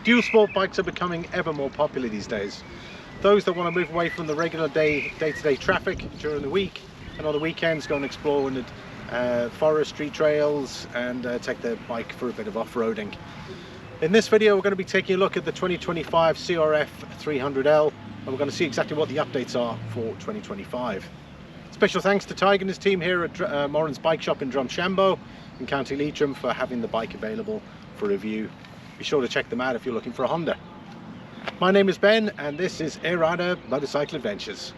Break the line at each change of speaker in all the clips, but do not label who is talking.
Dual sport bikes are becoming ever more popular these days. Those that want to move away from the regular day-to-day traffic during the week, and on the weekends go and explore in the forestry trails and take their bike for a bit of off-roading. In this video we're going to be taking a look at the 2025 CRF300L, and we're going to see exactly what the updates are for 2025. Special thanks to Tig and his team here at Moran's Bike Shop in Drumshanbo in County Leitrim for having the bike available for review. Be sure to check them out if you're looking for a Honda. My name is Ben and this is Éire Motorcycle Adventures.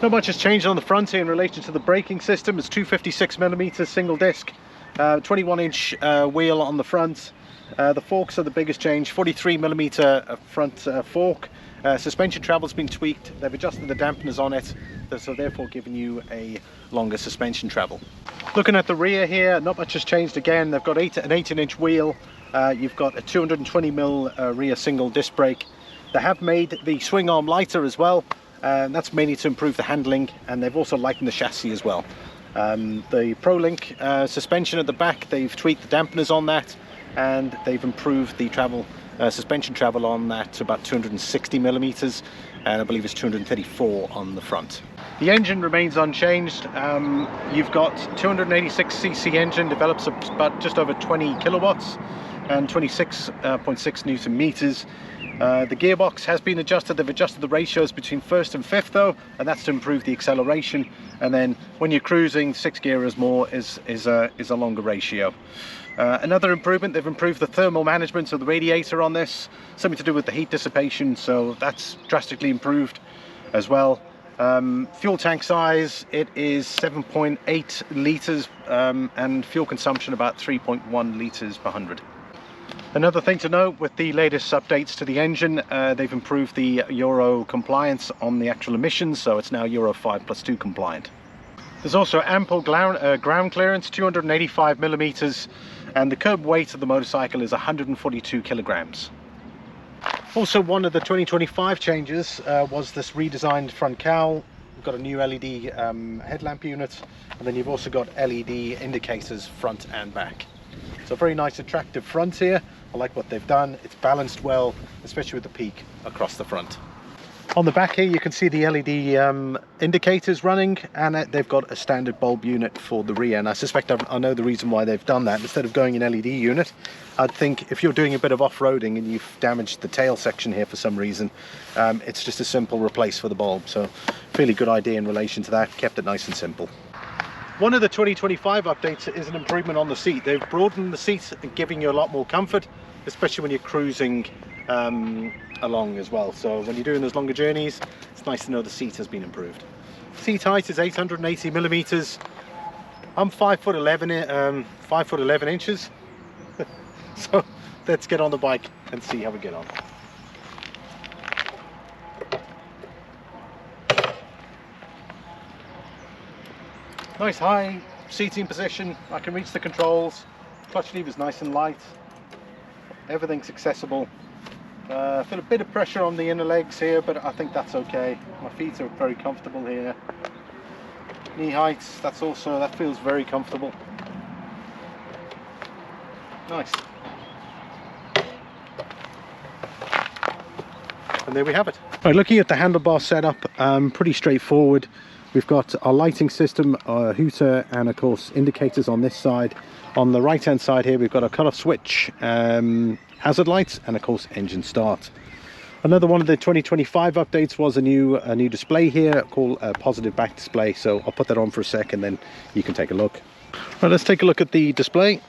Not much has changed on the front here in relation to the braking system. It's 256mm single disc, 21-inch wheel on the front. The forks are the biggest change, 43mm front fork. Suspension travel's been tweaked. They've adjusted the dampeners on it, so therefore giving you a longer suspension travel. Looking at the rear here, not much has changed again. They've got an 18-inch wheel. You've got a 220mm rear single disc brake. They have made the swing arm lighter as well. That's mainly to improve the handling, and they've also lightened the chassis as well. The ProLink suspension at the back, they've tweaked the dampeners on that, and they've improved the suspension travel on that to about 260mm, and I believe it's 234 on the front. The engine remains unchanged. You've got 286cc engine, develops about just over 20 kilowatts and 26.6 Newton meters. The gearbox has been adjusted. They've adjusted the ratios between first and fifth though, and that's to improve the acceleration. And then when you're cruising, 6 gear is more is a longer ratio. Another improvement, they've improved the thermal management of the radiator on this, something to do with the heat dissipation, so that's drastically improved as well. Fuel tank size, it is 7.8 litres and fuel consumption about 3.1 litres per 100. Another thing to note with the latest updates to the engine, they've improved the Euro compliance on the actual emissions, so it's now Euro 5+2 compliant. There's also ample ground clearance, 285mm, and the curb weight of the motorcycle is 142 kilograms. Also, one of the 2025 changes was this redesigned front cowl. We've got a new LED headlamp unit, and then you've also got LED indicators front and back. So very nice attractive front here. I like what they've done. It's balanced well, especially with the peak across the front. On the back here you can see the LED indicators running, and they've got a standard bulb unit for the rear, and I suspect I know the reason why they've done that. Instead of going in LED unit, I'd think if you're doing a bit of off-roading and you've damaged the tail section here for some reason, it's just a simple replace for the bulb. So fairly good idea in relation to that, kept it nice and simple. One of the 2025 updates is an improvement on the seat. They've broadened the seat and giving you a lot more comfort, especially when you're cruising along as well. So when you're doing those longer journeys, it's nice to know the seat has been improved. Seat height is 880mm. I'm 5'11", 5'11" so let's get on the bike and see how we get on. Nice high seating position. I can reach the controls. Clutch lever's nice and light. Everything's accessible. I feel a bit of pressure on the inner legs here, but I think that's okay. My feet are very comfortable here. Knee heights, that feels very comfortable. Nice. And there we have it. Right, looking at the handlebar setup, pretty straightforward. We've got our lighting system, our hooter, and of course indicators on this side. On the right hand side here we've got a cut-off switch, hazard lights, and of course engine start. Another one of the 2025 updates was a new display here called a positive back display, so I'll put that on for a sec and then you can take a look. Right, let's take a look at the display.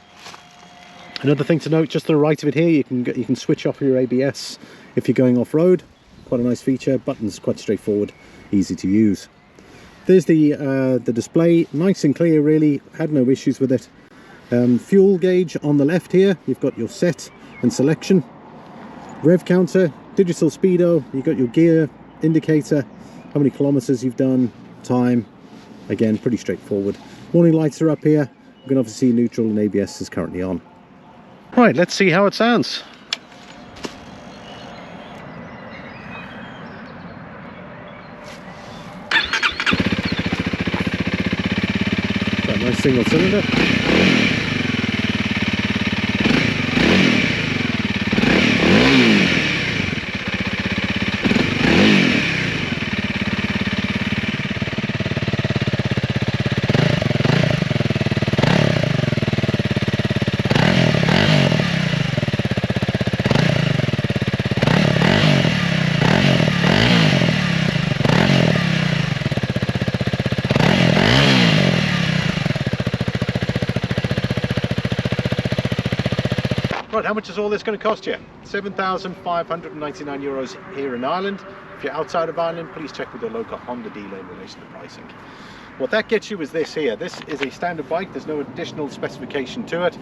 Another thing to note, just to the right of it here, you can switch off your ABS if you're going off-road. Quite a nice feature. Buttons quite straightforward, easy to use. There's the display, nice and clear really, had no issues with it. Fuel gauge on the left here, you've got your set and selection. Rev counter, digital speedo, you've got your gear indicator, how many kilometers you've done, time. Again, pretty straightforward. Warning lights are up here. You can obviously see neutral and ABS is currently on. Right, let's see how it sounds. nice single cylinder. Right, how much is all this going to cost you? €7,599 here in Ireland. If you're outside of Ireland, please check with your local Honda dealer in relation to pricing. What that gets you is this here. This is a standard bike. There's no additional specification to it.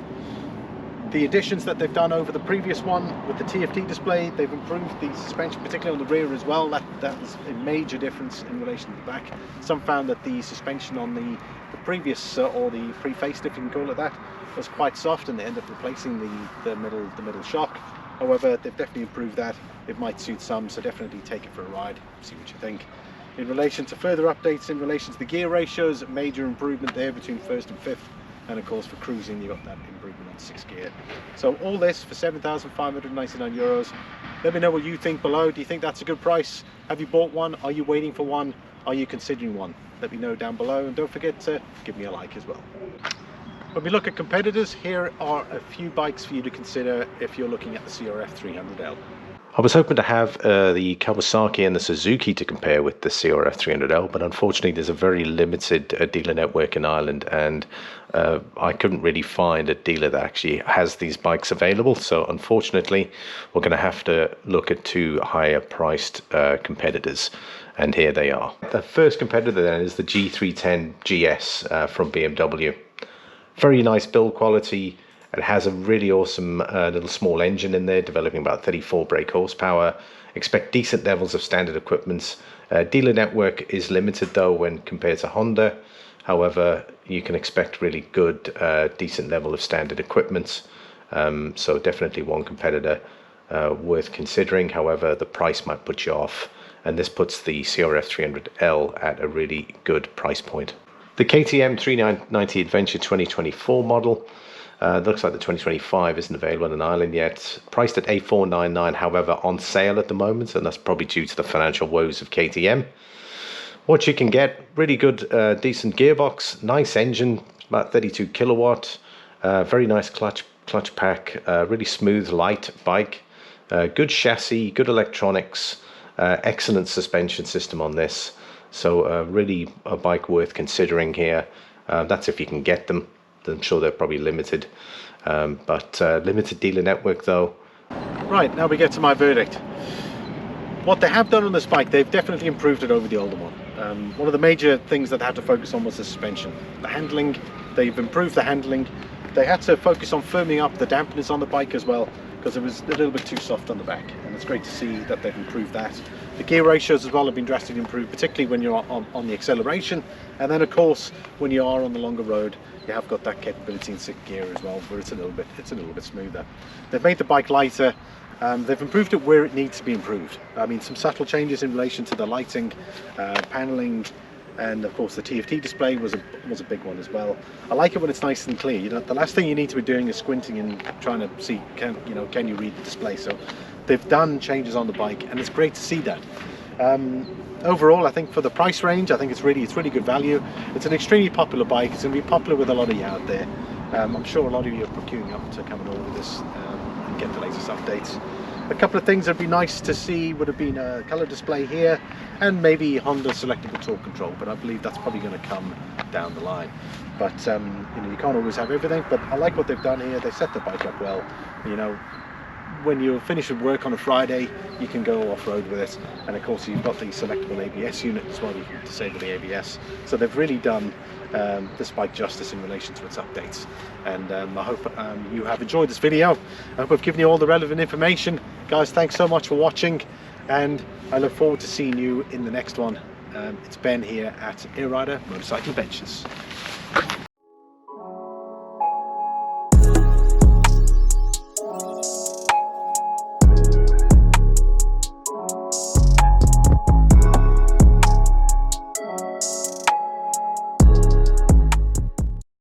The additions that they've done over the previous one with the TFT display, they've improved the suspension, particularly on the rear as well. That was a major difference in relation to the back. Some found that the suspension on the previous or the pre-facelift, if you can call it that, was quite soft, and they ended up replacing the middle shock. However, they've definitely improved that. It might suit some, so definitely take it for a ride, see what you think. In relation to further updates in relation to the gear ratios, major improvement there between first and fifth, and of course for cruising you got that improvement on 6th gear. So all this for €7,599. Let me know what you think below. Do you think that's a good price? Have you bought one? Are you waiting for one? Are you considering one? Let me know down below, and don't forget to give me a like as well. When we look at competitors, here are a few bikes for you to consider if you're looking at the CRF300L. I was hoping to have the Kawasaki and the Suzuki to compare with the CRF300L, but unfortunately there's a very limited dealer network in Ireland, and I couldn't really find a dealer that actually has these bikes available. So unfortunately we're going to have to look at two higher priced competitors, and here they are. The first competitor then is the G310 GS from BMW. Very nice build quality. It has a really awesome little small engine in there, developing about 34 brake horsepower. Expect decent levels of standard equipment. Dealer network is limited though when compared to Honda. However, you can expect really good, decent level of standard equipment. So definitely one competitor worth considering. However, the price might put you off, and this puts the CRF300L at a really good price point. The KTM 390 Adventure 2024 model. Looks like the 2025 isn't available in Ireland yet. Priced at $8,499, however, on sale at the moment, and that's probably due to the financial woes of KTM. What you can get, really good, decent gearbox, nice engine, about 32 kilowatt, very nice clutch pack, really smooth, light bike, good chassis, good electronics, excellent suspension system on this. So really a bike worth considering here. That's if you can get them. I'm sure they're probably limited, but limited dealer network though. Right, now we get to my verdict. What they have done on this bike, they've definitely improved it over the older one. One of the major things that they had to focus on was the suspension. The handling, they've improved the handling. They had to focus on firming up the dampeners on the bike as well, because it was a little bit too soft on the back, and it's great to see that they've improved that. The gear ratios as well have been drastically improved, particularly when you're on the acceleration, and then of course when you are on the longer road, you have got that capability in 6th gear as well, where it's a little bit smoother. They've made the bike lighter. They've improved it where it needs to be improved. I mean, some subtle changes in relation to the lighting, paneling, and of course the TFT display was a big one as well. I like it when it's nice and clear. You know, the last thing you need to be doing is squinting and trying to see can you read the display. So they've done changes on the bike, and it's great to see that. Overall, I think for the price range, I think it's really good value. It's an extremely popular bike. It's going to be popular with a lot of you out there. I'm sure a lot of you are queuing up to come and order this and get the latest updates. A couple of things that'd be nice to see would have been a colour display here, and maybe Honda selectable torque control, but I believe that's probably going to come down the line. But you can't always have everything, but I like what they've done here. They set the bike up well. When you're finished with work on a Friday, you can go off-road with it, and of course you've got the selectable ABS unit as well. You can disable the ABS, so they've really done this bike justice in relation to its updates. And I hope you have enjoyed this video. I hope I've given you all the relevant information. Guys, thanks so much for watching, and I look forward to seeing you in the next one. It's Ben here at Éire Motorcycle Adventures.